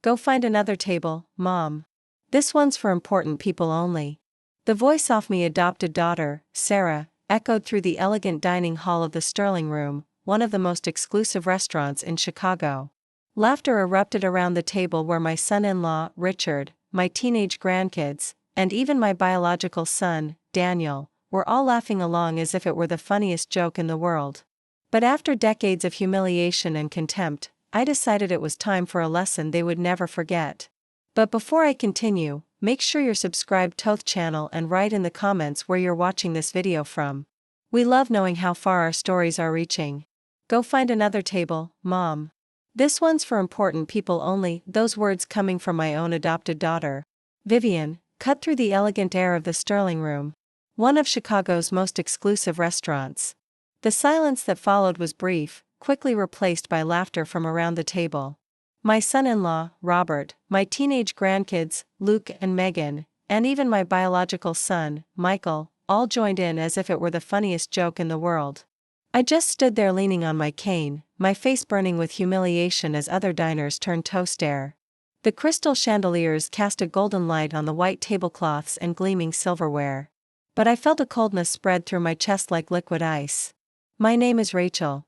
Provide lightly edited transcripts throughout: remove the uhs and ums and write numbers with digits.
Go find another table, Mom. This one's for important people only. The voice of my adopted daughter, Sarah, echoed through the elegant dining hall of the Sterling Room, one of the most exclusive restaurants in Chicago. Laughter erupted around the table where my son-in-law, Richard, my teenage grandkids, and even my biological son, Daniel, were all laughing along as if it were the funniest joke in the world. But after decades of humiliation and contempt, I decided it was time for a lesson they would never forget. But before I continue, make sure you're subscribed to the channel and write in the comments where you're watching this video from. We love knowing how far our stories are reaching. Go find another table, Mom. This one's for important people only. Those words coming from my own adopted daughter, Vivian, cut through the elegant air of the Sterling Room, one of Chicago's most exclusive restaurants. The silence that followed was brief, quickly replaced by laughter from around the table. My son-in-law, Robert, my teenage grandkids, Luke and Megan, and even my biological son, Michael, all joined in as if it were the funniest joke in the world. I just stood there leaning on my cane, my face burning with humiliation as other diners turned to stare. The crystal chandeliers cast a golden light on the white tablecloths and gleaming silverware. But I felt a coldness spread through my chest like liquid ice. My name is Rachel.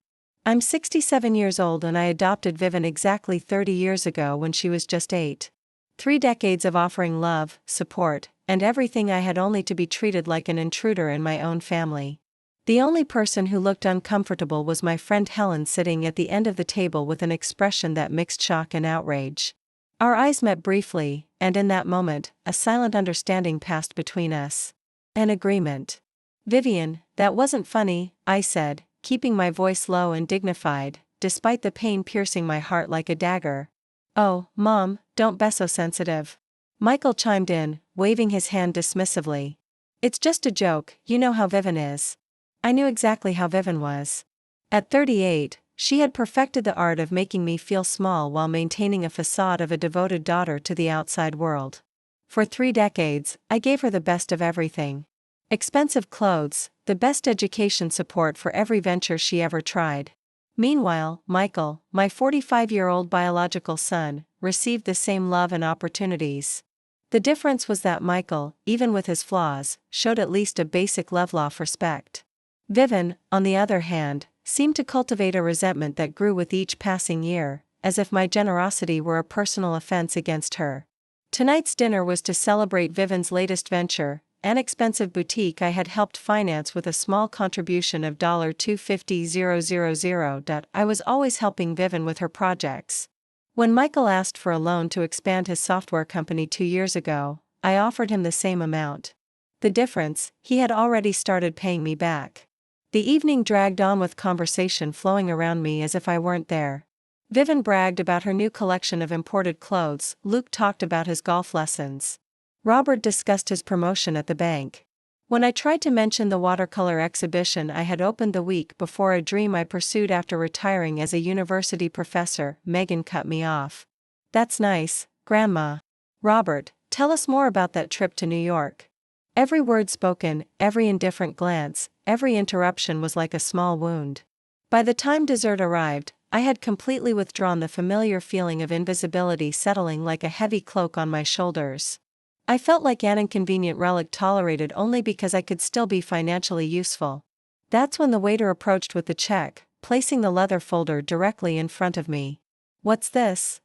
I'm 67 years old and I adopted Vivian exactly 30 years ago when she was just 8. 3 decades of offering love, support, and everything I had only to be treated like an intruder in my own family. The only person who looked uncomfortable was my friend Helen, sitting at the end of the table with an expression that mixed shock and outrage. Our eyes met briefly, and in that moment, a silent understanding passed between us. An agreement. Vivian, that wasn't funny, I said, keeping my voice low and dignified, despite the pain piercing my heart like a dagger. Oh, Mom, don't be so sensitive. Michael chimed in, waving his hand dismissively. It's just a joke, you know how Vivian is. I knew exactly how Vivian was. At 38, she had perfected the art of making me feel small while maintaining a facade of a devoted daughter to the outside world. For 3 decades, I gave her the best of everything. Expensive clothes, the best education support for every venture she ever tried. Meanwhile, Michael, my 45-year-old biological son, received the same love and opportunities. The difference was that Michael, even with his flaws, showed at least a basic level of respect. Vivian, on the other hand, seemed to cultivate a resentment that grew with each passing year, as if my generosity were a personal offense against her. Tonight's dinner was to celebrate Vivian's latest venture, an expensive boutique I had helped finance with a small contribution of $250,000. I was always helping Vivian with her projects. When Michael asked for a loan to expand his software company 2 years ago, I offered him the same amount. The difference, he had already started paying me back. The evening dragged on with conversation flowing around me as if I weren't there. Vivian bragged about her new collection of imported clothes, Luke talked about his golf lessons. Robert discussed his promotion at the bank. When I tried to mention the watercolor exhibition I had opened the week before, a dream I pursued after retiring as a university professor, Megan cut me off. That's nice, Grandma. Robert, tell us more about that trip to New York. Every word spoken, every indifferent glance, every interruption was like a small wound. By the time dessert arrived, I had completely withdrawn, the familiar feeling of invisibility settling like a heavy cloak on my shoulders. I felt like an inconvenient relic tolerated only because I could still be financially useful. That's when the waiter approached with the check, placing the leather folder directly in front of me. What's this?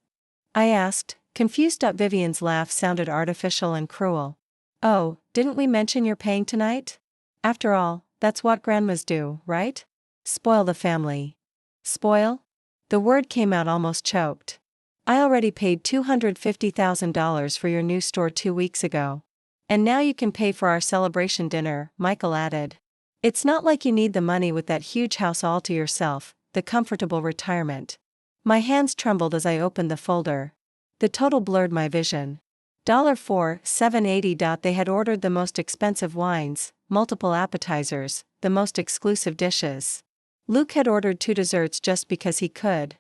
I asked, confused. Vivian's laugh sounded artificial and cruel. Oh, didn't we mention you're paying tonight? After all, that's what grandmas do, right? Spoil the family. Spoil? The word came out almost choked. I already paid $250,000 for your new store 2 weeks ago. And now you can pay for our celebration dinner, Michael added. It's not like you need the money with that huge house all to yourself, the comfortable retirement. My hands trembled as I opened the folder. The total blurred my vision. $4,780. They had ordered the most expensive wines, multiple appetizers, the most exclusive dishes. Luke had ordered 2 desserts just because he could.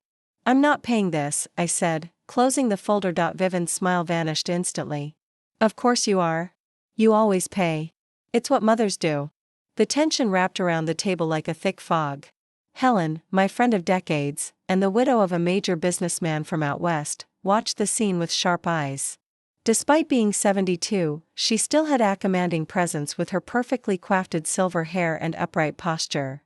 I'm not paying this, I said, closing the folder. Vivian's smile vanished instantly. Of course you are. You always pay. It's what mothers do. The tension wrapped around the table like a thick fog. Helen, my friend of decades, and the widow of a major businessman from out west, watched the scene with sharp eyes. Despite being 72, she still had a commanding presence with her perfectly coiffed silver hair and upright posture.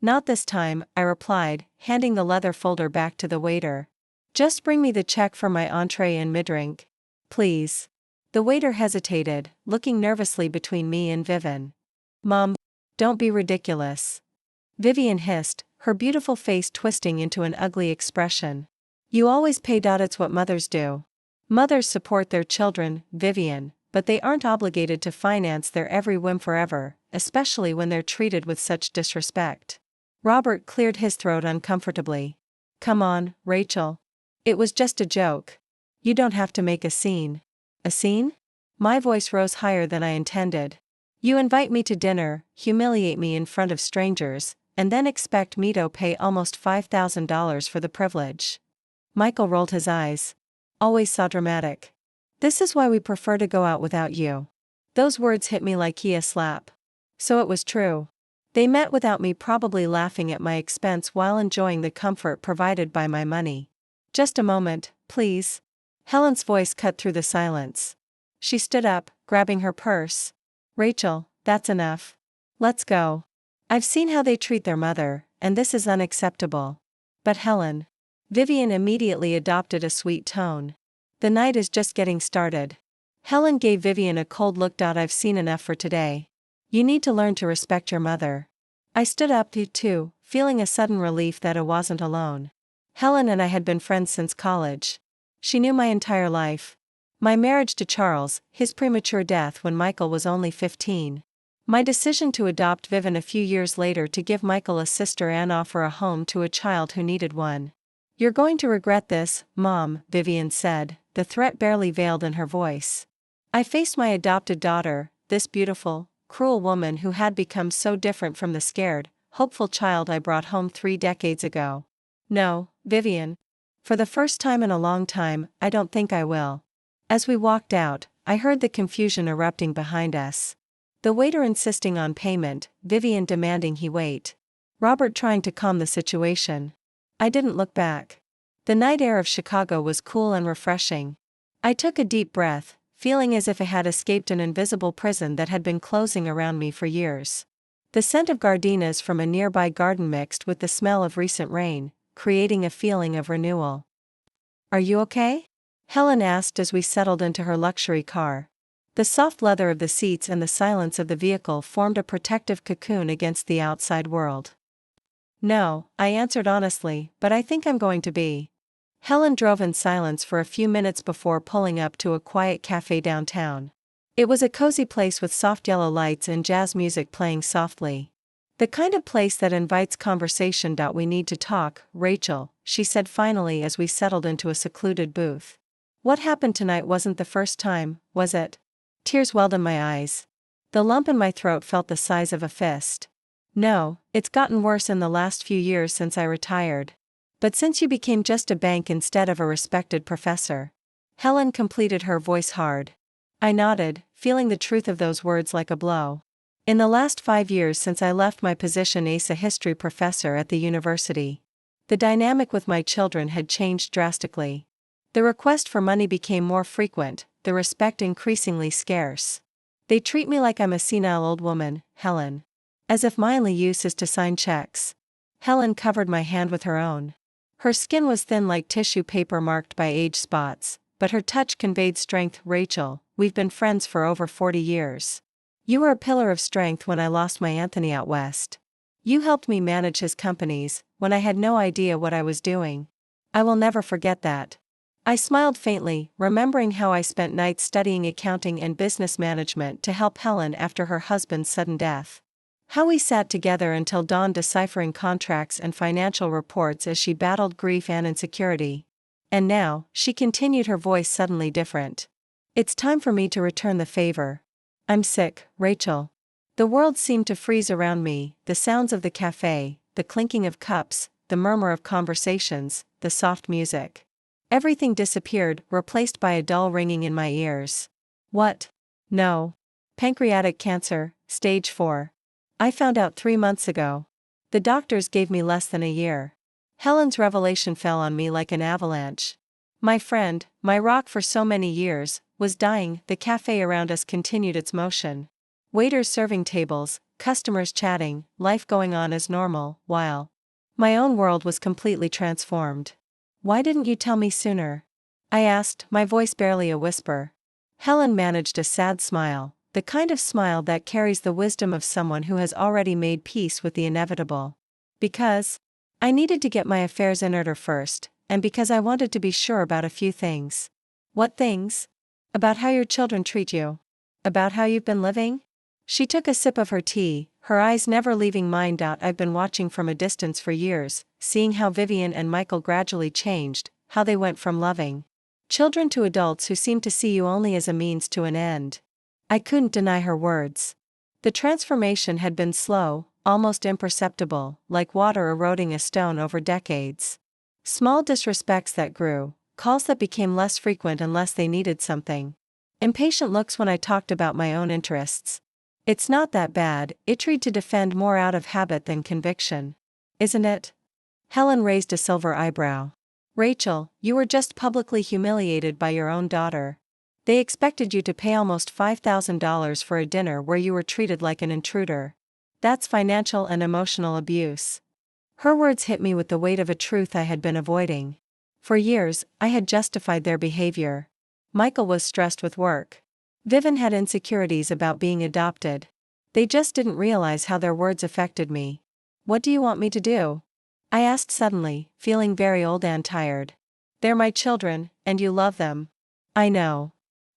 "Not this time," I replied, handing the leather folder back to the waiter. "Just bring me the check for my entree and midrink. Please." The waiter hesitated, looking nervously between me and Vivian. "Mom, don't be ridiculous," Vivian hissed, her beautiful face twisting into an ugly expression. "You always pay. It's what mothers do." "Mothers support their children, Vivian, but they aren't obligated to finance their every whim forever, especially when they're treated with such disrespect." Robert cleared his throat uncomfortably. "Come on, Rachel. It was just a joke. You don't have to make a scene." "A scene?" My voice rose higher than I intended. "You invite me to dinner, humiliate me in front of strangers, and then expect me to pay almost $5,000 for the privilege." Michael rolled his eyes. "Always so dramatic. This is why we prefer to go out without you." Those words hit me like a slap. So it was true. They met without me, probably laughing at my expense while enjoying the comfort provided by my money. "Just a moment, please." Helen's voice cut through the silence. She stood up, grabbing her purse. "Rachel, that's enough. Let's go. I've seen how they treat their mother, and this is unacceptable." "But Helen." Vivian immediately adopted a sweet tone. "The night is just getting started." Helen gave Vivian a cold look. "I've seen enough for today. You need to learn to respect your mother." I stood up too, feeling a sudden relief that I wasn't alone. Helen and I had been friends since college. She knew my entire life. My marriage to Charles, his premature death when Michael was only 15. My decision to adopt Vivian a few years later to give Michael a sister and offer a home to a child who needed one. "You're going to regret this, Mom," Vivian said, the threat barely veiled in her voice. I faced my adopted daughter, this beautiful, cruel woman who had become so different from the scared, hopeful child I brought home 3 decades ago. "No, Vivian. For the first time in a long time, I don't think I will." As we walked out, I heard the confusion erupting behind us. The waiter insisting on payment, Vivian demanding he wait. Robert trying to calm the situation. I didn't look back. The night air of Chicago was cool and refreshing. I took a deep breath, feeling as if I had escaped an invisible prison that had been closing around me for years. The scent of gardenias from a nearby garden mixed with the smell of recent rain, creating a feeling of renewal. "Are you okay?" Helen asked as we settled into her luxury car. The soft leather of the seats and the silence of the vehicle formed a protective cocoon against the outside world. "No," I answered honestly, "but I think I'm going to be." Helen drove in silence for a few minutes before pulling up to a quiet cafe downtown. It was a cozy place with soft yellow lights and jazz music playing softly. "The kind of place that invites conversation. We need to talk, Rachel," she said finally as we settled into a secluded booth. "What happened tonight wasn't the first time, was it?" Tears welled in my eyes. The lump in my throat felt the size of a fist. "No, it's gotten worse in the last few years since I retired. But since you became just a bank instead of a respected professor." Helen completed, her voice hard. I nodded, feeling the truth of those words like a blow. "In the last 5 years since I left my position as a history professor at the university, the dynamic with my children had changed drastically. The request for money became more frequent, the respect increasingly scarce. They treat me like I'm a senile old woman, Helen. As if my only use is to sign checks." Helen covered my hand with her own. Her skin was thin like tissue paper marked by age spots, but her touch conveyed strength. "Rachel, we've been friends for over 40 years. You were a pillar of strength when I lost my Anthony out west. You helped me manage his companies, when I had no idea what I was doing. I will never forget that." I smiled faintly, remembering how I spent nights studying accounting and business management to help Helen after her husband's sudden death. How we sat together until dawn deciphering contracts and financial reports as she battled grief and insecurity. "And now," she continued, her voice suddenly different, "it's time for me to return the favor. I'm sick, Rachel." The world seemed to freeze around me, the sounds of the cafe, the clinking of cups, the murmur of conversations, the soft music. Everything disappeared, replaced by a dull ringing in my ears. "What?" "No. Pancreatic cancer, stage 4. I found out 3 months ago. The doctors gave me less than a year." Helen's revelation fell on me like an avalanche. My friend, my rock for so many years, was dying. The cafe around us continued its motion. Waiters serving tables, customers chatting, life going on as normal, while my own world was completely transformed. "Why didn't you tell me sooner?" I asked, my voice barely a whisper. Helen managed a sad smile, the kind of smile that carries the wisdom of someone who has already made peace with the inevitable. "Because I needed to get my affairs in order first, and because I wanted to be sure about a few things." "What things?" "About how your children treat you. About how you've been living." She took a sip of her tea, her eyes never leaving mine. "I've been watching from a distance for years, seeing how Vivian and Michael gradually changed, how they went from loving children to adults who seem to see you only as a means to an end." I couldn't deny her words. The transformation had been slow, almost imperceptible, like water eroding a stone over decades. Small disrespects that grew, calls that became less frequent unless they needed something. Impatient looks when I talked about my own interests. "It's not that bad," it tried to defend more out of habit than conviction. "Isn't it?" Helen raised a silver eyebrow. "Rachel, you were just publicly humiliated by your own daughter. They expected you to pay almost $5,000 for a dinner where you were treated like an intruder. That's financial and emotional abuse." Her words hit me with the weight of a truth I had been avoiding. For years, I had justified their behavior. Michael was stressed with work. Vivian had insecurities about being adopted. They just didn't realize how their words affected me. "What do you want me to do?" I asked suddenly, feeling very old and tired. "They're my children, and you love them." "I know."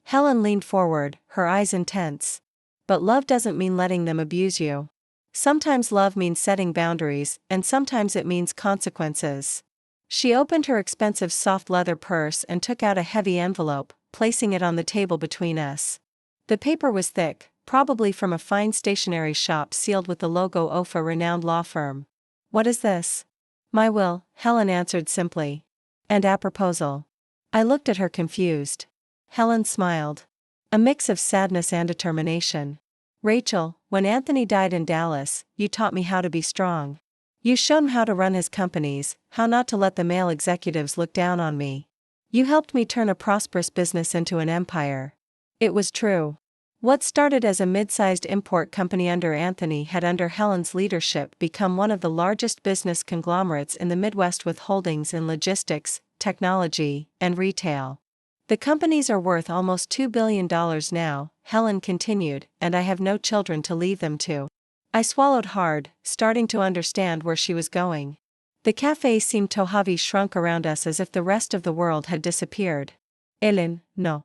Helen leaned forward, her eyes intense. "But love doesn't mean letting them abuse you. Sometimes love means setting boundaries, and sometimes it means consequences." She opened her expensive soft leather purse and took out a heavy envelope, placing it on the table between us. The paper was thick, probably from a fine stationery shop, sealed with the logo of a renowned law firm. "What is this?" "My will," Helen answered simply. "And a proposal." I looked at her confused. Helen smiled. A mix of sadness and determination. "Rachel, when Anthony died in Dallas, you taught me how to be strong. You showed me how to run his companies, how not to let the male executives look down on me. You helped me turn a prosperous business into an empire." It was true. What started as a mid-sized import company under Anthony had, under Helen's leadership, become one of the largest business conglomerates in the Midwest, with holdings in logistics, technology, and retail. "The companies are worth almost $2 billion now," Helen continued, "and I have no children to leave them to." I swallowed hard, starting to understand where she was going. The cafe seemed to have shrunk around us as if the rest of the world had disappeared. "Hélène, no.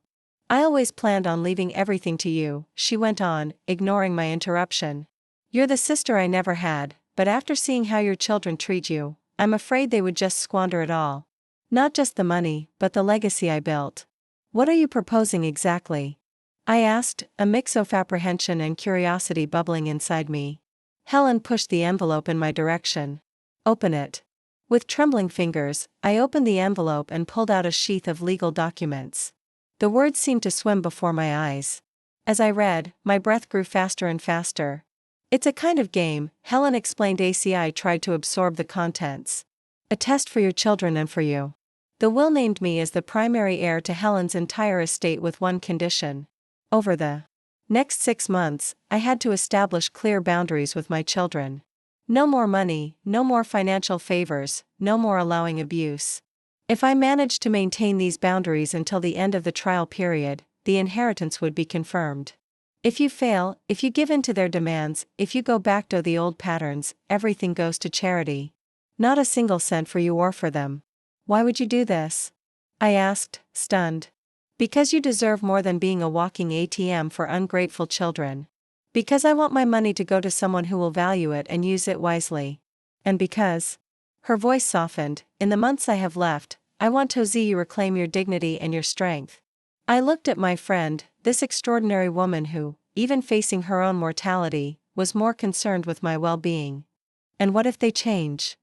I always planned on leaving everything to you," she went on, ignoring my interruption. "You're the sister I never had, but after seeing how your children treat you, I'm afraid they would just squander it all. Not just the money, but the legacy I built." "What are you proposing exactly?" I asked, a mix of apprehension and curiosity bubbling inside me. Helen pushed the envelope in my direction. "Open it." With trembling fingers, I opened the envelope and pulled out a sheath of legal documents. The words seemed to swim before my eyes. As I read, my breath grew faster and faster. "It's a kind of game," Helen explained. "ACI tried to absorb the contents. A test for your children and for you. The will named me as the primary heir to Helen's entire estate with one condition. Over the next 6 months, I had to establish clear boundaries with my children. No more money, no more financial favors, no more allowing abuse. If I managed to maintain these boundaries until the end of the trial period, the inheritance would be confirmed. If you fail, if you give in to their demands, if you go back to the old patterns, everything goes to charity. Not a single cent for you or for them." "Why would you do this?" I asked, stunned. "Because you deserve more than being a walking ATM for ungrateful children. Because I want my money to go to someone who will value it and use it wisely. And because—" her voice softened, "in the months I have left, I want to see you reclaim your dignity and your strength." I looked at my friend, this extraordinary woman who, even facing her own mortality, was more concerned with my well-being. "And what if they change?"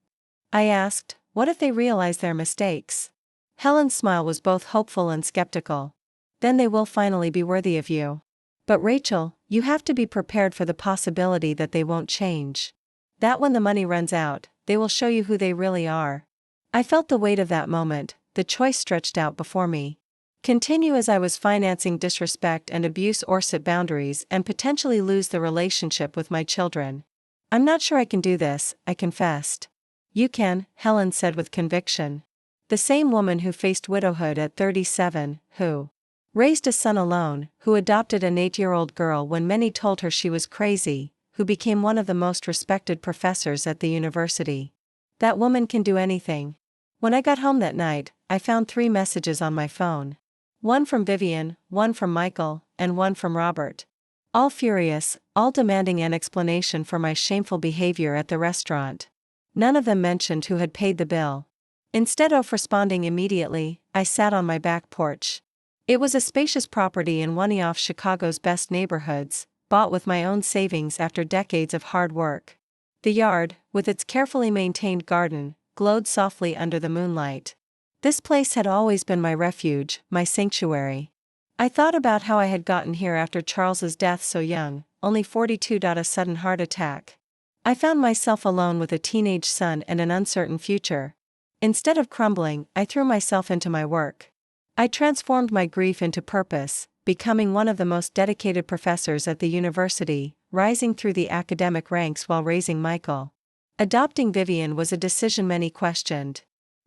I asked. "What if they realize their mistakes?" Helen's smile was both hopeful and skeptical. "Then they will finally be worthy of you. But Rachel, you have to be prepared for the possibility that they won't change. That when the money runs out, they will show you who they really are." I felt the weight of that moment, the choice stretched out before me. Continue as I was financing disrespect and abuse or set boundaries and potentially lose the relationship with my children. I'm not sure I can do this, I confessed. You can, Helen said with conviction. The same woman who faced widowhood at 37, who raised a son alone, who adopted an 8-year-old girl when many told her she was crazy, who became one of the most respected professors at the university. That woman can do anything. When I got home that night, I found 3 messages on my phone. One from Vivian, one from Michael, and one from Robert. All furious, all demanding an explanation for my shameful behavior at the restaurant. None of them mentioned who had paid the bill. Instead of responding immediately, I sat on my back porch. It was a spacious property in one of Chicago's best neighborhoods, bought with my own savings after decades of hard work. The yard, with its carefully maintained garden, glowed softly under the moonlight. This place had always been my refuge, my sanctuary. I thought about how I had gotten here after Charles's death so young, only 42. A sudden heart attack. I found myself alone with a teenage son and an uncertain future. Instead of crumbling, I threw myself into my work. I transformed my grief into purpose, becoming one of the most dedicated professors at the university, rising through the academic ranks while raising Michael. Adopting Vivian was a decision many questioned.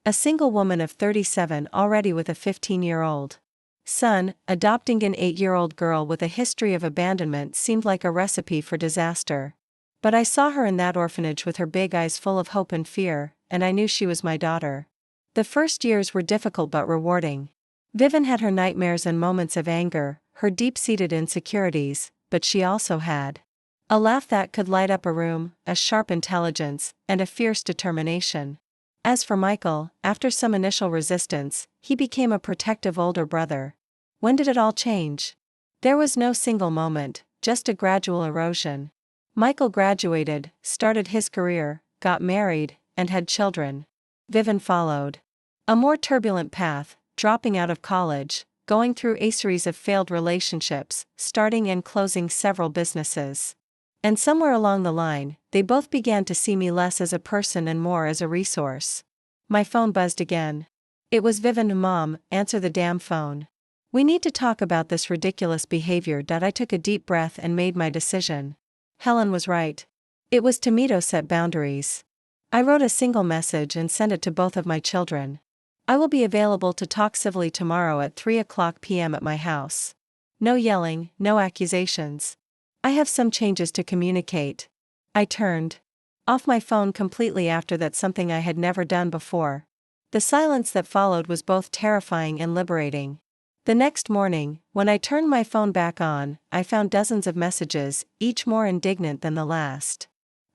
A single woman of 37 already with a 15-year-old son, adopting an 8-year-old girl with a history of abandonment seemed like a recipe for disaster. But I saw her in that orphanage with her big eyes full of hope and fear, and I knew she was my daughter. The first years were difficult but rewarding. Vivian had her nightmares and moments of anger, her deep-seated insecurities, but she also had a laugh that could light up a room, a sharp intelligence, and a fierce determination. As for Michael, after some initial resistance, he became a protective older brother. When did it all change? There was no single moment, just a gradual erosion. Michael graduated, started his career, got married, and had children. Vivian followed. A more turbulent path, dropping out of college, going through a series of failed relationships, starting and closing several businesses. And somewhere along the line, they both began to see me less as a person and more as a resource. My phone buzzed again. It was Vivian. Mom, answer the damn phone. We need to talk about this ridiculous behavior. I took a deep breath and made my decision. Helen was right. It was time to set boundaries. I wrote a single message and sent it to both of my children. I will be available to talk civilly tomorrow at 3:00 p.m. at my house. No yelling, no accusations. I have some changes to communicate. I turned off my phone completely after that, something I had never done before. The silence that followed was both terrifying and liberating. The next morning, when I turned my phone back on, I found dozens of messages, each more indignant than the last.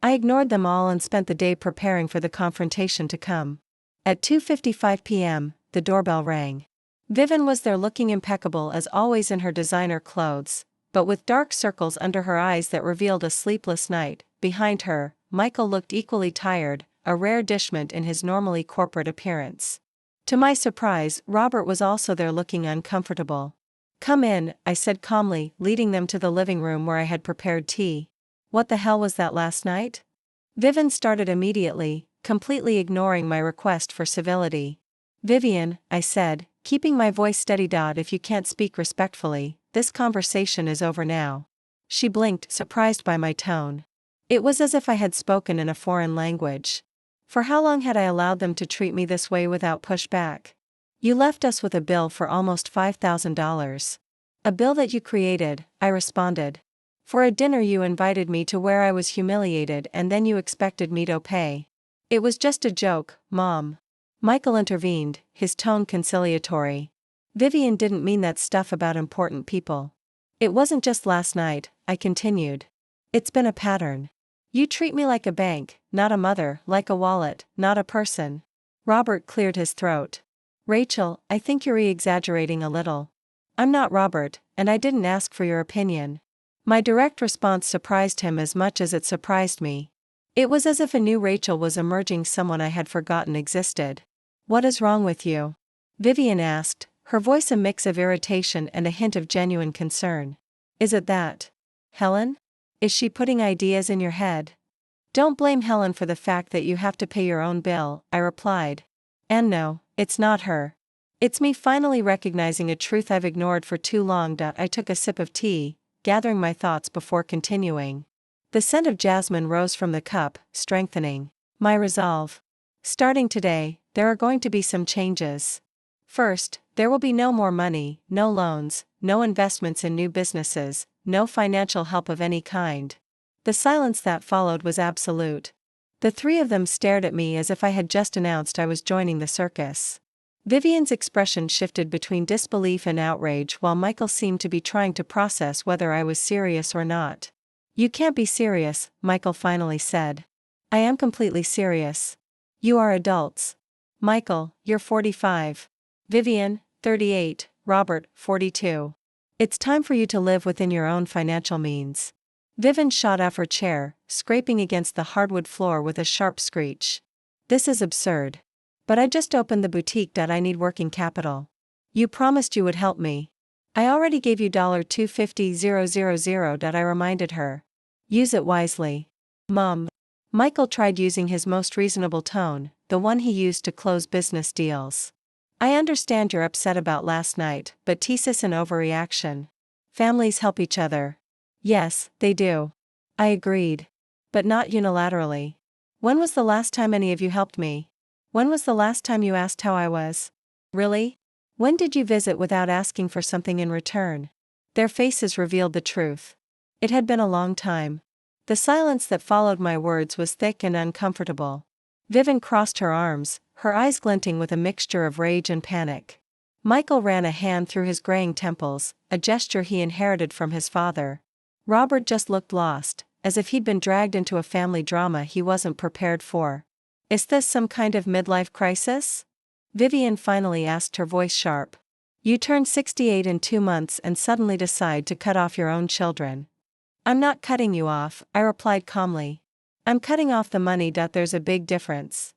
I ignored them all and spent the day preparing for the confrontation to come. At 2:55 p.m., the doorbell rang. Vivian was there, looking impeccable as always in her designer clothes, but with dark circles under her eyes that revealed a sleepless night. Behind her, Michael looked equally tired, a rare dishment in his normally corporate appearance. To my surprise, Robert was also there, looking uncomfortable. Come in, I said calmly, leading them to the living room where I had prepared tea. What the hell was that last night? Vivian started immediately, completely ignoring my request for civility. Vivian, I said, keeping my voice steady. If you can't speak respectfully, this conversation is over now. She blinked, surprised by my tone. It was as if I had spoken in a foreign language. For how long had I allowed them to treat me this way without pushback? You left us with a bill for almost $5,000. A bill that you created, I responded. For a dinner you invited me to where I was humiliated and then you expected me to pay. It was just a joke, Mom. Michael intervened, his tone conciliatory. Vivian didn't mean that stuff about important people. It wasn't just last night, I continued. It's been a pattern. You treat me like a bank, not a mother, like a wallet, not a person. Robert cleared his throat. Rachel, I think you're exaggerating a little. I'm not Robert, and I didn't ask for your opinion. My direct response surprised him as much as it surprised me. It was as if a new Rachel was emerging, someone I had forgotten existed. What is wrong with you? Vivian asked, her voice a mix of irritation and a hint of genuine concern. Is it that? Helen? Is she putting ideas in your head? Don't blame Helen for the fact that you have to pay your own bill, I replied. And no, it's not her. It's me finally recognizing a truth I've ignored for too long. I took a sip of tea, gathering my thoughts before continuing. The scent of jasmine rose from the cup, strengthening my resolve. Starting today, there are going to be some changes. First, there will be no more money, no loans, no investments in new businesses, no financial help of any kind. The silence that followed was absolute. The three of them stared at me as if I had just announced I was joining the circus. Vivian's expression shifted between disbelief and outrage while Michael seemed to be trying to process whether I was serious or not. "You can't be serious," Michael finally said. "I am completely serious. You are adults. Michael, you're 45. Vivian, 38, Robert, 42. It's time for you to live within your own financial means." Vivian shot off her chair, scraping against the hardwood floor with a sharp screech. "This is absurd. But I just opened the boutique. I need working capital. You promised you would help me." "I already gave you $250,000. I reminded her. "Use it wisely. Mom." Michael tried using his most reasonable tone, the one he used to close business deals. "I understand you're upset about last night, but teases an overreaction. Families help each other." "Yes, they do." I agreed. "But not unilaterally. When was the last time any of you helped me? When was the last time you asked how I was? Really? When did you visit without asking for something in return?" Their faces revealed the truth. It had been a long time. The silence that followed my words was thick and uncomfortable. Vivian crossed her arms, her eyes glinting with a mixture of rage and panic. Michael ran a hand through his graying temples, a gesture he inherited from his father. Robert just looked lost, as if he'd been dragged into a family drama he wasn't prepared for. "Is this some kind of midlife crisis?" Vivian finally asked, her voice sharp. "You turn 68 in 2 months and suddenly decide to cut off your own children." "I'm not cutting you off," I replied calmly. "I'm cutting off the money. There's a big difference."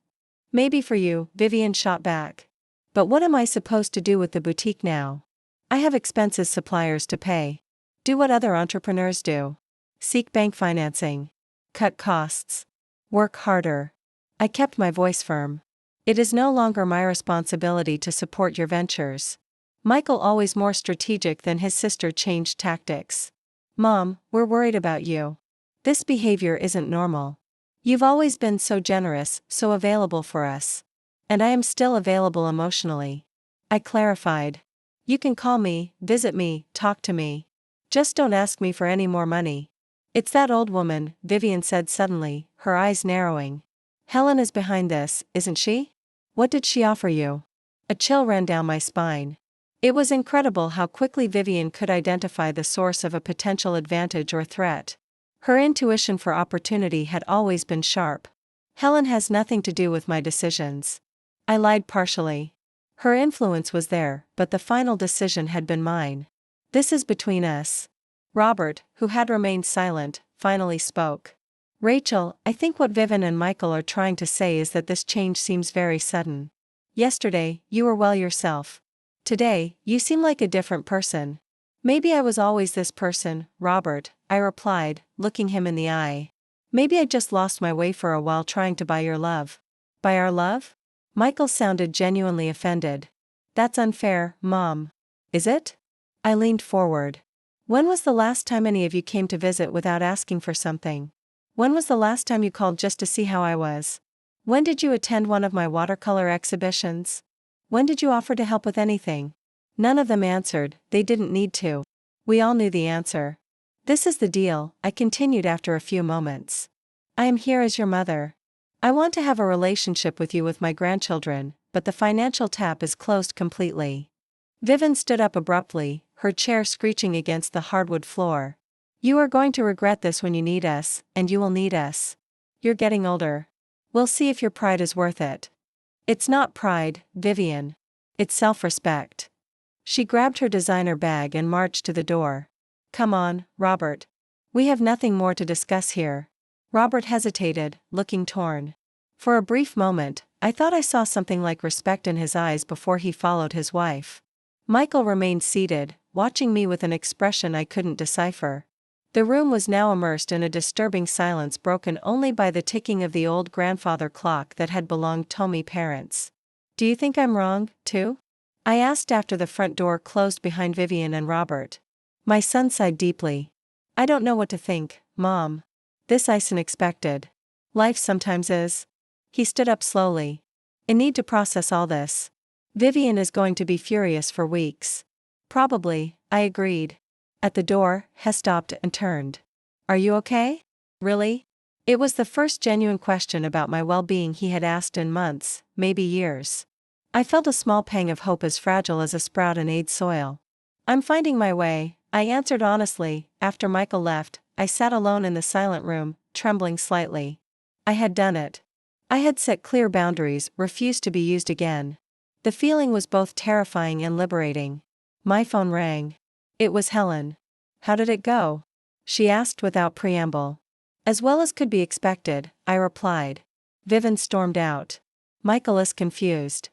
"Maybe for you," Vivian shot back. "But what am I supposed to do with the boutique now? I have expenses, suppliers to pay. Do what other entrepreneurs do. Seek bank financing. Cut costs. Work harder." I kept my voice firm. "It is no longer my responsibility to support your ventures." Michael, always more strategic than his sister, changed tactics. "Mom, we're worried about you. This behavior isn't normal. You've always been so generous, so available for us. And I am still available emotionally." I clarified. "You can call me, visit me, talk to me. Just don't ask me for any more money." "It's that old woman," Vivian said suddenly, her eyes narrowing. "Helen is behind this, isn't she? What did she offer you?" A chill ran down my spine. It was incredible how quickly Vivian could identify the source of a potential advantage or threat. Her intuition for opportunity had always been sharp. "Helen has nothing to do with my decisions." I lied partially. Her influence was there, but the final decision had been mine. "This is between us." Robert, who had remained silent, finally spoke. "Rachel, I think what Vivian and Michael are trying to say is that this change seems very sudden. Yesterday, you were well yourself. Today, you seem like a different person." "Maybe I was always this person, Robert," I replied, looking him in the eye. "Maybe I just lost my way for a while trying to buy your love." "Buy our love?" Michael sounded genuinely offended. "That's unfair, Mom." "Is it?" I leaned forward. "When was the last time any of you came to visit without asking for something? When was the last time you called just to see how I was? When did you attend one of my watercolor exhibitions? When did you offer to help with anything?" None of them answered. They didn't need to. We all knew the answer. "This is the deal," I continued after a few moments. "I am here as your mother. I want to have a relationship with you with my grandchildren, but the financial tap is closed completely." Vivian stood up abruptly, her chair screeching against the hardwood floor. "You are going to regret this when you need us, and you will need us. You're getting older. We'll see if your pride is worth it." "It's not pride, Vivian. It's self-respect." She grabbed her designer bag and marched to the door. "Come on, Robert. We have nothing more to discuss here." Robert hesitated, looking torn. For a brief moment, I thought I saw something like respect in his eyes before he followed his wife. Michael remained seated, watching me with an expression I couldn't decipher. The room was now immersed in a disturbing silence broken only by the ticking of the old grandfather clock that had belonged to me parents. "Do you think I'm wrong, too?" I asked after the front door closed behind Vivian and Robert. My son sighed deeply. I don't know what to think, Mom. This is unexpected. Life sometimes is. He stood up slowly. I need to process all this. Vivian is going to be furious for weeks. Probably, I agreed. At the door, He stopped and turned. Are you okay? Really? It was the first genuine question about my well-being he had asked in months, maybe years. I felt a small pang of hope as fragile as a sprout in aid soil. I'm finding my way, I answered honestly. After Michael left, I sat alone in the silent room, trembling slightly. I had done it. I had set clear boundaries, refused to be used again. The feeling was both terrifying and liberating. My phone rang. It was Helen. How did it go? She asked without preamble. As well as could be expected, I replied. Vivian stormed out. Michael is confused.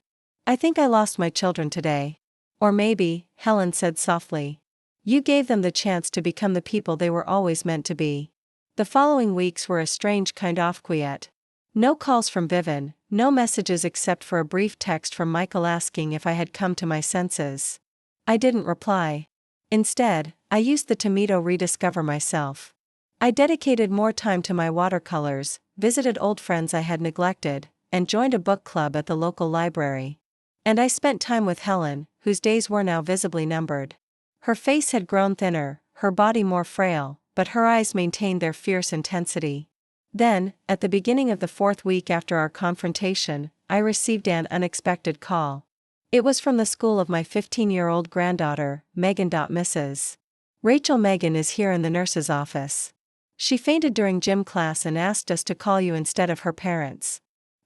I think I lost my children today. Or maybe, Helen said softly. You gave them the chance to become the people they were always meant to be. The following weeks were a strange kind of quiet. No calls from Vivian, no messages except for a brief text from Michael asking if I had come to my senses. I didn't reply. Instead, I used the time to rediscover myself. I dedicated more time to my watercolors, visited old friends I had neglected, and joined a book club at the local library. And I spent time with Helen, whose days were now visibly numbered. Her face had grown thinner, her body more frail, but her eyes maintained their fierce intensity. Then, at the beginning of the 4th week after our confrontation, I received an unexpected call. It was from the school of my 15-year-old granddaughter, Megan. Mrs. Rachel, Megan is here in the nurse's office. She fainted during gym class and asked us to call you instead of her parents.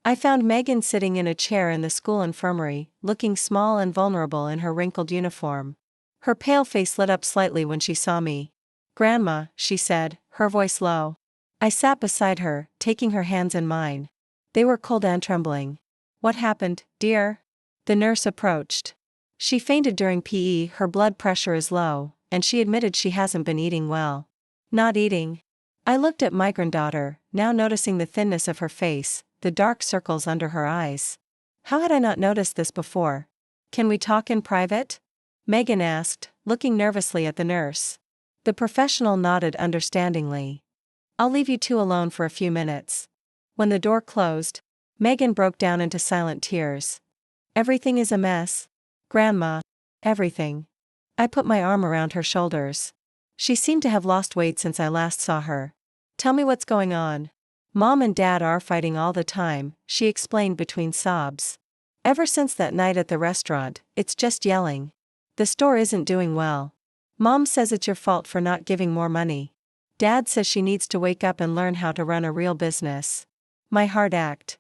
I found Megan sitting in a chair in the school infirmary, looking small and vulnerable in her wrinkled uniform. Her pale face lit up slightly when she saw me. Grandma, she said, her voice low. I sat beside her, taking her hands in mine. They were cold and trembling. What happened, dear? The nurse approached. She fainted during PE, her blood pressure is low, and she admitted she hasn't been eating well. Not eating? I looked at my granddaughter, now noticing the thinness of her face, the dark circles under her eyes. How had I not noticed this before? Can we talk in private? Megan asked, looking nervously at the nurse. The professional nodded understandingly. I'll leave you two alone for a few minutes. When the door closed, Megan broke down into silent tears. Everything is a mess. Grandma. Everything. I put my arm around her shoulders. She seemed to have lost weight since I last saw her. Tell me what's going on. Mom and Dad are fighting all the time, she explained between sobs. Ever since that night at the restaurant, it's just yelling. The store isn't doing well. Mom says it's your fault for not giving more money. Dad says she needs to wake up and learn how to run a real business. My heart ached.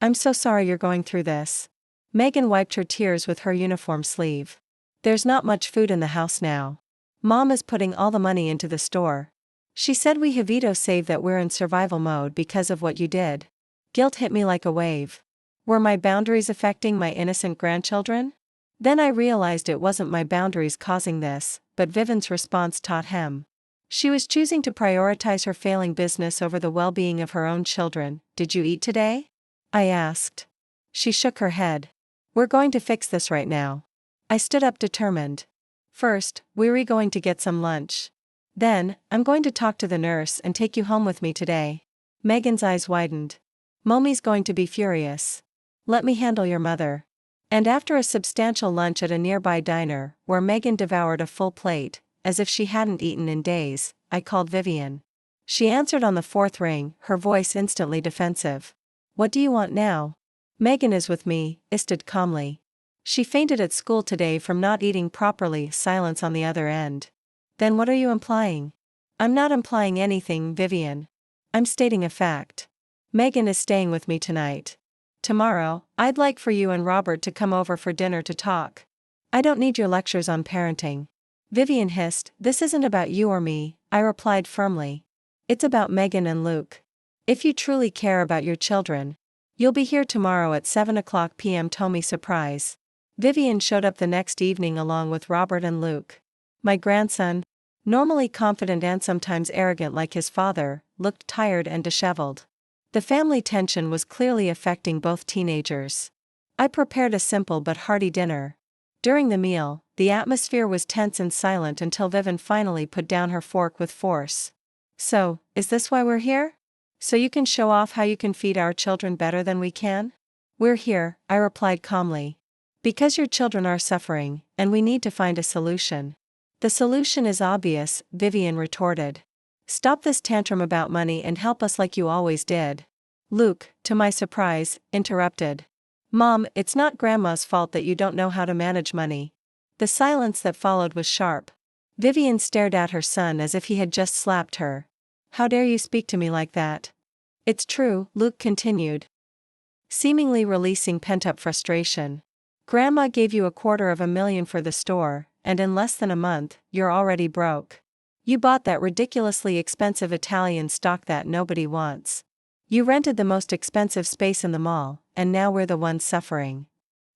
I'm so sorry you're going through this. Megan wiped her tears with her uniform sleeve. There's not much food in the house now. Mom is putting all the money into the store. She said we have to save that we're in survival mode because of what you did. Guilt hit me like a wave. Were my boundaries affecting my innocent grandchildren? Then I realized it wasn't my boundaries causing this, but Vivian's response taught him. She was choosing to prioritize her failing business over the well-being of her own children. Did you eat today? I asked. She shook her head. We're going to fix this right now. I stood up determined. First, we're going to get some lunch. Then, I'm going to talk to the nurse and take you home with me today. Megan's eyes widened. Mommy's going to be furious. Let me handle your mother. And after a substantial lunch at a nearby diner, where Megan devoured a full plate, as if she hadn't eaten in days, I called Vivian. She answered on the 4th ring, her voice instantly defensive. What do you want now? Megan is with me, I said calmly. She fainted at school today from not eating properly. Silence on the other end. Then what are you implying? I'm not implying anything, Vivian. I'm stating a fact. Megan is staying with me tonight. Tomorrow, I'd like for you and Robert to come over for dinner to talk. I don't need your lectures on parenting. Vivian hissed, this isn't about you or me, I replied firmly. It's about Megan and Luke. If you truly care about your children, you'll be here tomorrow at 7:00 p.m. Tommy surprise. Vivian showed up the next evening along with Robert and Luke. My grandson, normally confident and sometimes arrogant like his father, looked tired and disheveled. The family tension was clearly affecting both teenagers. I prepared a simple but hearty dinner. During the meal, the atmosphere was tense and silent until Vivian finally put down her fork with force. So, is this why we're here? So you can show off how you can feed our children better than we can? We're here, I replied calmly. Because your children are suffering, and we need to find a solution. The solution is obvious, Vivian retorted. Stop this tantrum about money and help us like you always did. Luke, to my surprise, interrupted. Mom, it's not Grandma's fault that you don't know how to manage money. The silence that followed was sharp. Vivian stared at her son as if he had just slapped her. How dare you speak to me like that? It's true, Luke continued, seemingly releasing pent-up frustration. Grandma gave you $250,000 for the store, and in less than a month, you're already broke. You bought that ridiculously expensive Italian stock that nobody wants. You rented the most expensive space in the mall, and now we're the ones suffering.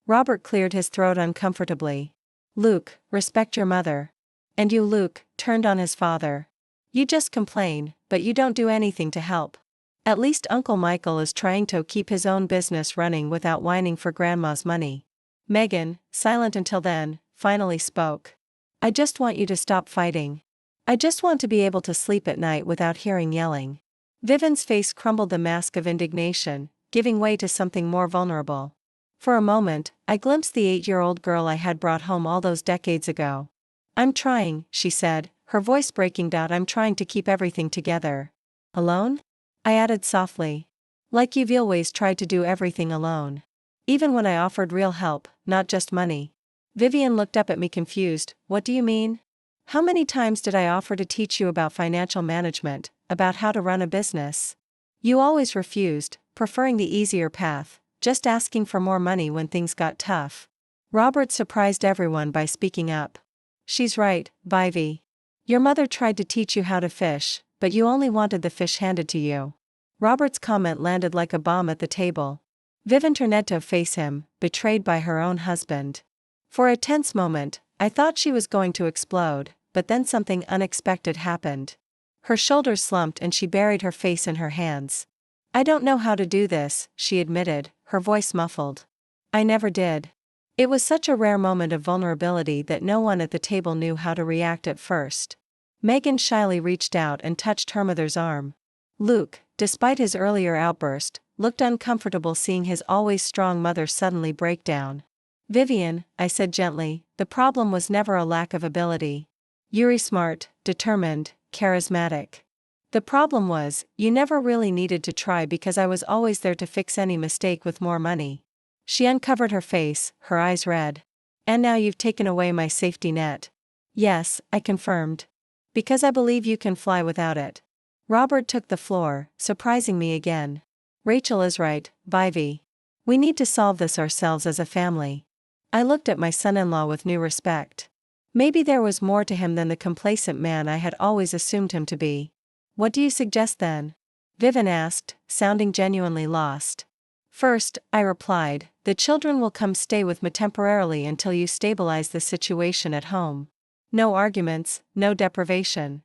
Robert cleared his throat uncomfortably. Luke, respect your mother. And you, Luke, turned on his father. You just complain, but you don't do anything to help. At least Uncle Michael is trying to keep his own business running without whining for Grandma's money. Megan, silent until then, finally spoke. I just want you to stop fighting. I just want to be able to sleep at night without hearing yelling. Vivian's face crumbled the mask of indignation, giving way to something more vulnerable. For a moment, I glimpsed the 8-year-old girl I had brought home all those decades ago. I'm trying, she said, her voice breaking down. I'm trying to keep everything together. Alone? I added softly. Like you've always tried to do everything alone. Even when I offered real help, not just money. Vivian looked up at me confused. What do you mean? How many times did I offer to teach you about financial management, about how to run a business? You always refused, preferring the easier path, just asking for more money when things got tough. Robert surprised everyone by speaking up. She's right, Vivy. Your mother tried to teach you how to fish, but you only wanted the fish handed to you. Robert's comment landed like a bomb at the table. Vivian turned to face him, betrayed by her own husband. For a tense moment, I thought she was going to explode, but then something unexpected happened. Her shoulders slumped and she buried her face in her hands. I don't know how to do this, she admitted, her voice muffled. I never did. It was such a rare moment of vulnerability that no one at the table knew how to react at first. Megan shyly reached out and touched her mother's arm. Luke, despite his earlier outburst, looked uncomfortable seeing his always strong mother suddenly break down. Vivian, I said gently, the problem was never a lack of ability. You're smart, determined, charismatic. The problem was, you never really needed to try because I was always there to fix any mistake with more money. She uncovered her face, her eyes red. And now you've taken away my safety net. Yes, I confirmed. Because I believe you can fly without it. Robert took the floor, surprising me again. Rachel is right, Vivy. We need to solve this ourselves as a family. I looked at my son-in-law with new respect. Maybe there was more to him than the complacent man I had always assumed him to be. What do you suggest then? Vivian asked, sounding genuinely lost. First, I replied, the children will come stay with me temporarily until you stabilize the situation at home. No arguments, no deprivation.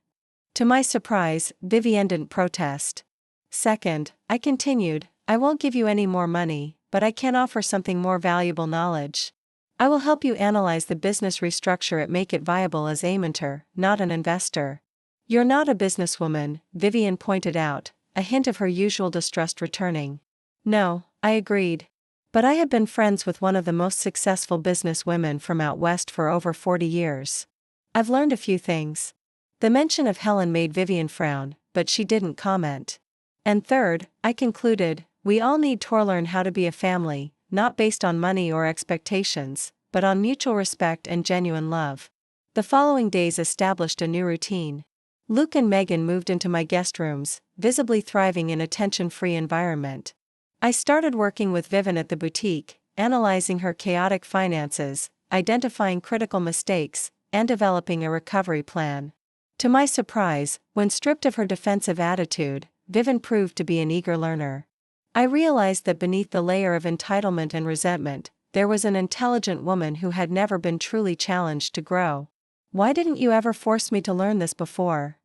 To my surprise, Vivian didn't protest. Second, I continued, I won't give you any more money, but I can offer something more valuable knowledge. I will help you analyze the business, restructure it, make it viable as a mentor, not an investor. You're not a businesswoman, Vivian pointed out, a hint of her usual distrust returning. No, I agreed. But I have been friends with one of the most successful business women from out west for over 40 years. I've learned a few things. The mention of Helen made Vivian frown, but she didn't comment. And third, I concluded, we all need to learn how to be a family, not based on money or expectations, but on mutual respect and genuine love. The following days established a new routine. Luke and Megan moved into my guest rooms, visibly thriving in a tension-free environment. I started working with Vivian at the boutique, analyzing her chaotic finances, identifying critical mistakes, and developing a recovery plan. To my surprise, when stripped of her defensive attitude, Vivian proved to be an eager learner. I realized that beneath the layer of entitlement and resentment, there was an intelligent woman who had never been truly challenged to grow. Why didn't you ever force me to learn this before?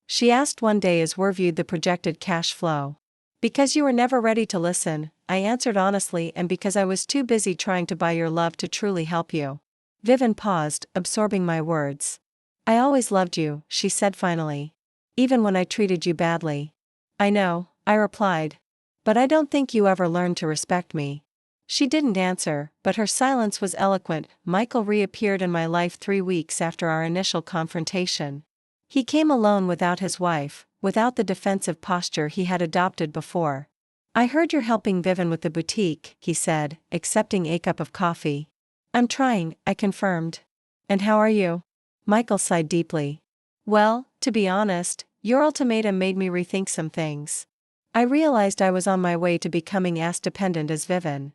She asked one day as we reviewed the projected cash flow. Because you were never ready to listen, I answered honestly, and because I was too busy trying to buy your love to truly help you. Vivian paused, absorbing my words. I always loved you, she said finally. Even when I treated you badly. I know, I replied. But I don't think you ever learned to respect me. She didn't answer, but her silence was eloquent. Michael reappeared in my life 3 weeks after our initial confrontation. He came alone without his wife, without the defensive posture he had adopted before. I heard you're helping Vivian with the boutique, he said, accepting a cup of coffee. I'm trying, I confirmed. And how are you? Michael sighed deeply. Well, to be honest, your ultimatum made me rethink some things. I realized I was on my way to becoming as dependent as Vivian.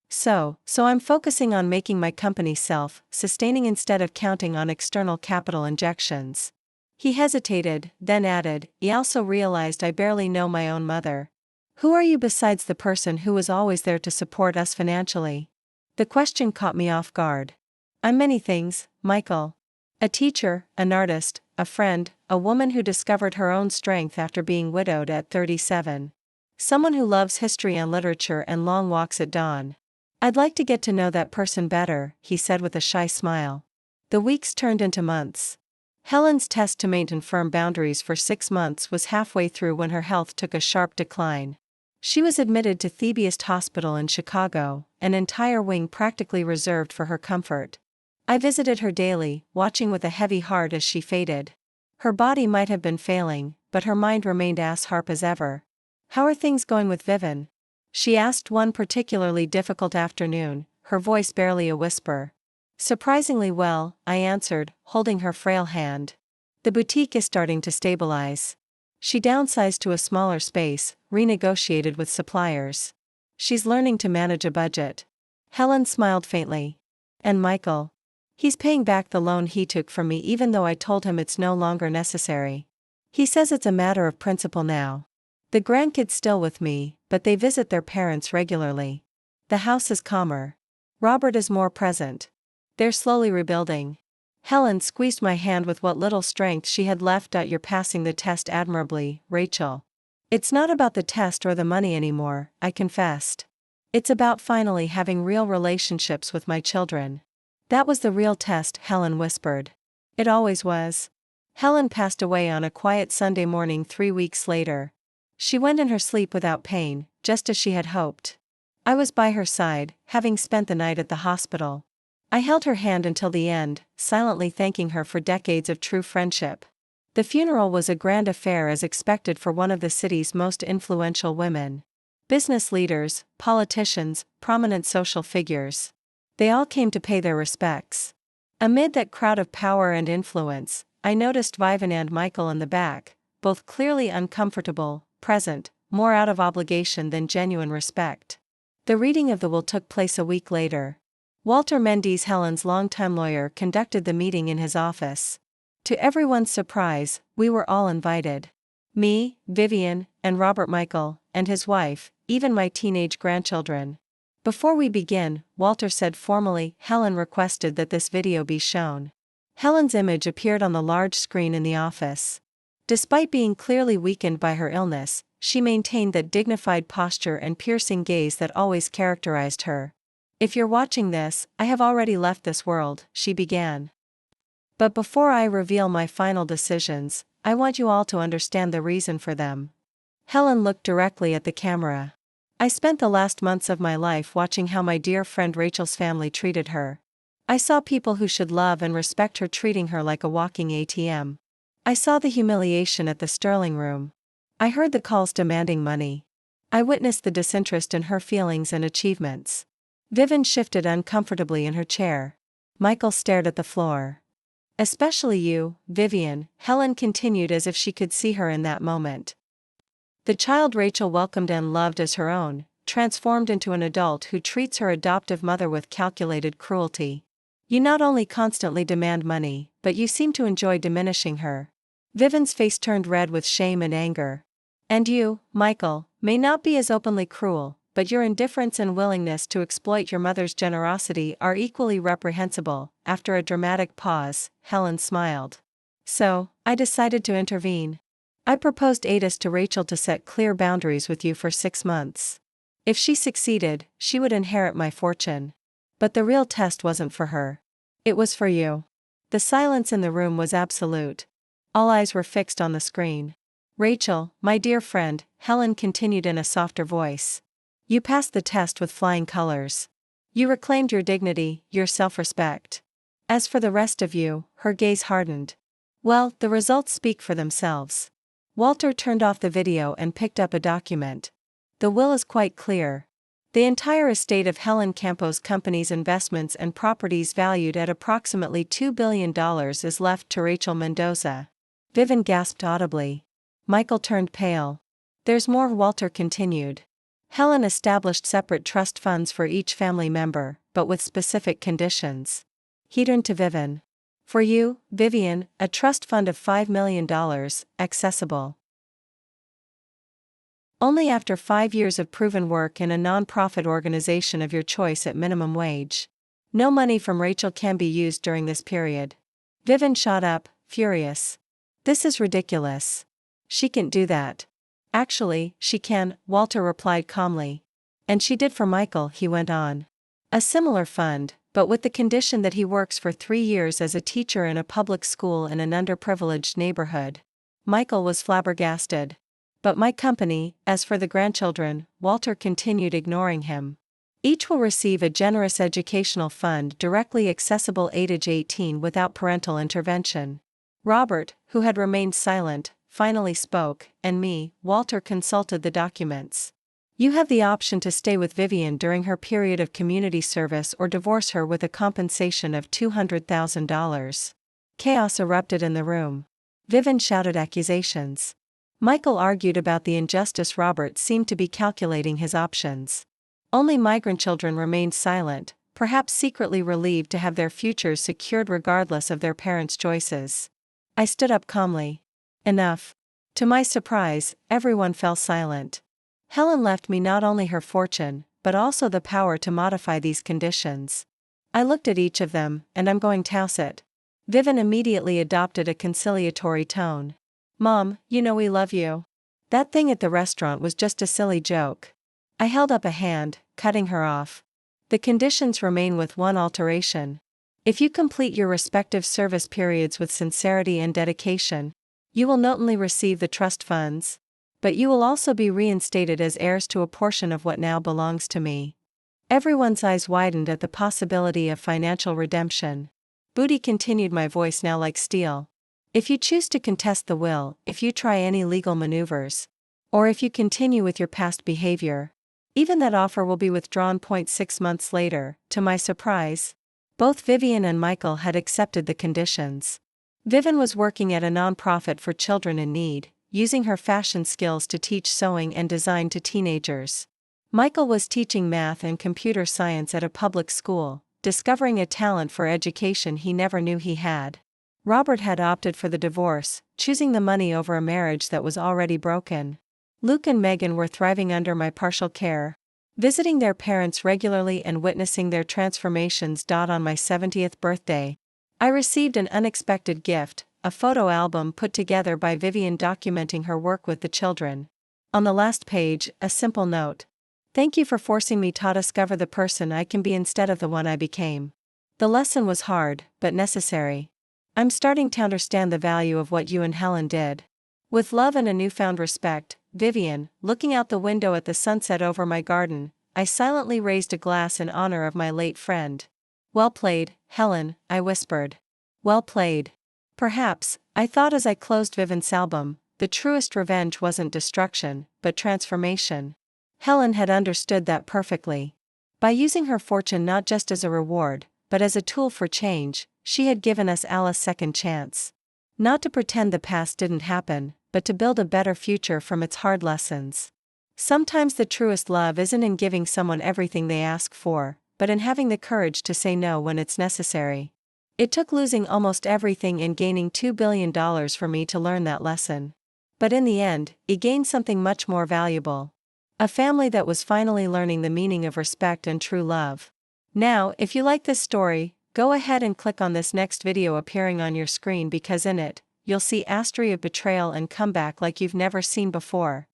So I'm focusing on making my company self-sustaining instead of counting on external capital injections. He hesitated, then added, I also realized I barely know my own mother. Who are you besides the person who was always there to support us financially? The question caught me off guard. I'm many things, Michael. A teacher, an artist, a friend, a woman who discovered her own strength after being widowed at 37. Someone who loves history and literature and long walks at dawn. I'd like to get to know that person better, he said with a shy smile. The weeks turned into months. Helen's test to maintain firm boundaries for 6 months was halfway through when her health took a sharp decline. She was admitted to Thebiest Hospital in Chicago, an entire wing practically reserved for her comfort. I visited her daily, watching with a heavy heart as she faded. Her body might have been failing, but her mind remained as sharp as ever. How are things going with Vivian? She asked one particularly difficult afternoon, her voice barely a whisper. Surprisingly well, I answered, holding her frail hand. The boutique is starting to stabilize. She downsized to a smaller space, renegotiated with suppliers. She's learning to manage a budget. Helen smiled faintly. And Michael? He's paying back the loan he took from me even though I told him it's no longer necessary. He says it's a matter of principle now. The grandkids still with me, but they visit their parents regularly. The house is calmer. Robert is more present. They're slowly rebuilding. Helen squeezed my hand with what little strength she had left. You're passing the test admirably, Rachel. It's not about the test or the money anymore, I confessed. It's about finally having real relationships with my children. That was the real test, Helen whispered. It always was. Helen passed away on a quiet Sunday morning 3 weeks later. She went in her sleep without pain, just as she had hoped. I was by her side, having spent the night at the hospital. I held her hand until the end, silently thanking her for decades of true friendship. The funeral was a grand affair as expected for one of the city's most influential women. Business leaders, politicians, prominent social figures. They all came to pay their respects. Amid that crowd of power and influence, I noticed Vivian and Michael in the back, both clearly uncomfortable, present, more out of obligation than genuine respect. The reading of the will took place a week later. Walter Mendes, Helen's longtime lawyer, conducted the meeting in his office. To everyone's surprise, we were all invited. Me, Vivian, and Robert Michael, and his wife, even my teenage grandchildren. Before we begin, Walter said formally, Helen requested that this video be shown. Helen's image appeared on the large screen in the office. Despite being clearly weakened by her illness, she maintained that dignified posture and piercing gaze that always characterized her. If you're watching this, I have already left this world, she began. But before I reveal my final decisions, I want you all to understand the reason for them. Helen looked directly at the camera. I spent the last months of my life watching how my dear friend Rachel's family treated her. I saw people who should love and respect her treating her like a walking ATM. I saw the humiliation at the Sterling Room. I heard the calls demanding money. I witnessed the disinterest in her feelings and achievements. Vivian shifted uncomfortably in her chair. Michael stared at the floor. Especially you, Vivian, Helen continued as if she could see her in that moment. The child Rachel welcomed and loved as her own, transformed into an adult who treats her adoptive mother with calculated cruelty. You not only constantly demand money, but you seem to enjoy diminishing her. Vivian's face turned red with shame and anger. And you, Michael, may not be as openly cruel, but your indifference and willingness to exploit your mother's generosity are equally reprehensible. After a dramatic pause, Helen smiled. So, I decided to intervene. I proposed ADIS to Rachel to set clear boundaries with you for 6 months. If she succeeded, she would inherit my fortune. But the real test wasn't for her. It was for you. The silence in the room was absolute. All eyes were fixed on the screen. Rachel, my dear friend, Helen continued in a softer voice. You passed the test with flying colors. You reclaimed your dignity, your self-respect. As for the rest of you, her gaze hardened. Well, the results speak for themselves. Walter turned off the video and picked up a document. The will is quite clear. The entire estate of Helen Campo's company's investments and properties valued at approximately $2 billion is left to Rachel Mendoza. Vivian gasped audibly. Michael turned pale. There's more, Walter continued. Helen established separate trust funds for each family member, but with specific conditions. He turned to Vivian. For you, Vivian, a trust fund of $5 million, accessible only after 5 years of proven work in a non-profit organization of your choice at minimum wage. No money from Rachel can be used during this period. Vivian shot up, furious. This is ridiculous. She can't do that. Actually, she can, Walter replied calmly. And she did for Michael, he went on. A similar fund, but with the condition that he works for 3 years as a teacher in a public school in an underprivileged neighborhood. Michael was flabbergasted. But my company, as for the grandchildren, Walter continued, ignoring him. Each will receive a generous educational fund directly accessible age 18 without parental intervention. Robert, who had remained silent, finally spoke, and me, Walter consulted the documents. You have the option to stay with Vivian during her period of community service or divorce her with a compensation of $200,000. Chaos erupted in the room. Vivian shouted accusations. Michael argued about the injustice. Robert seemed to be calculating his options. Only my grandchildren remained silent, perhaps secretly relieved to have their futures secured regardless of their parents' choices. I stood up calmly. Enough. To my surprise, everyone fell silent. Helen left me not only her fortune, but also the power to modify these conditions. I looked at each of them, and I'm going to toss it. Vivian immediately adopted a conciliatory tone. Mom, you know we love you. That thing at the restaurant was just a silly joke. I held up a hand, cutting her off. The conditions remain with one alteration. If you complete your respective service periods with sincerity and dedication, you will not only receive the trust funds, but you will also be reinstated as heirs to a portion of what now belongs to me. Everyone's eyes widened at the possibility of financial redemption. Booty continued, my voice now like steel. If you choose to contest the will, if you try any legal maneuvers, or if you continue with your past behavior, even that offer will be withdrawn. 6 months later, to my surprise, both Vivian and Michael had accepted the conditions. Vivian was working at a non-profit for children in need, using her fashion skills to teach sewing and design to teenagers. Michael was teaching math and computer science at a public school, discovering a talent for education he never knew he had. Robert had opted for the divorce, choosing the money over a marriage that was already broken. Luke and Megan were thriving under my partial care, visiting their parents regularly and witnessing their transformations. On my 70th birthday, I received an unexpected gift, a photo album put together by Vivian documenting her work with the children. On the last page, a simple note. Thank you for forcing me to discover the person I can be instead of the one I became. The lesson was hard, but necessary. I'm starting to understand the value of what you and Helen did. With love and a newfound respect, Vivian, looking out the window at the sunset over my garden, I silently raised a glass in honor of my late friend. Well played, Helen, I whispered. Well played. Perhaps, I thought as I closed Vivian's album, the truest revenge wasn't destruction, but transformation. Helen had understood that perfectly. By using her fortune not just as a reward, but as a tool for change, she had given us all a second chance. Not to pretend the past didn't happen, but to build a better future from its hard lessons. Sometimes the truest love isn't in giving someone everything they ask for, but in having the courage to say no when it's necessary. It took losing almost everything and gaining $2 billion for me to learn that lesson. But in the end, it gained something much more valuable. A family that was finally learning the meaning of respect and true love. Now, if you like this story, go ahead and click on this next video appearing on your screen, because in it, you'll see a story of betrayal and comeback like you've never seen before.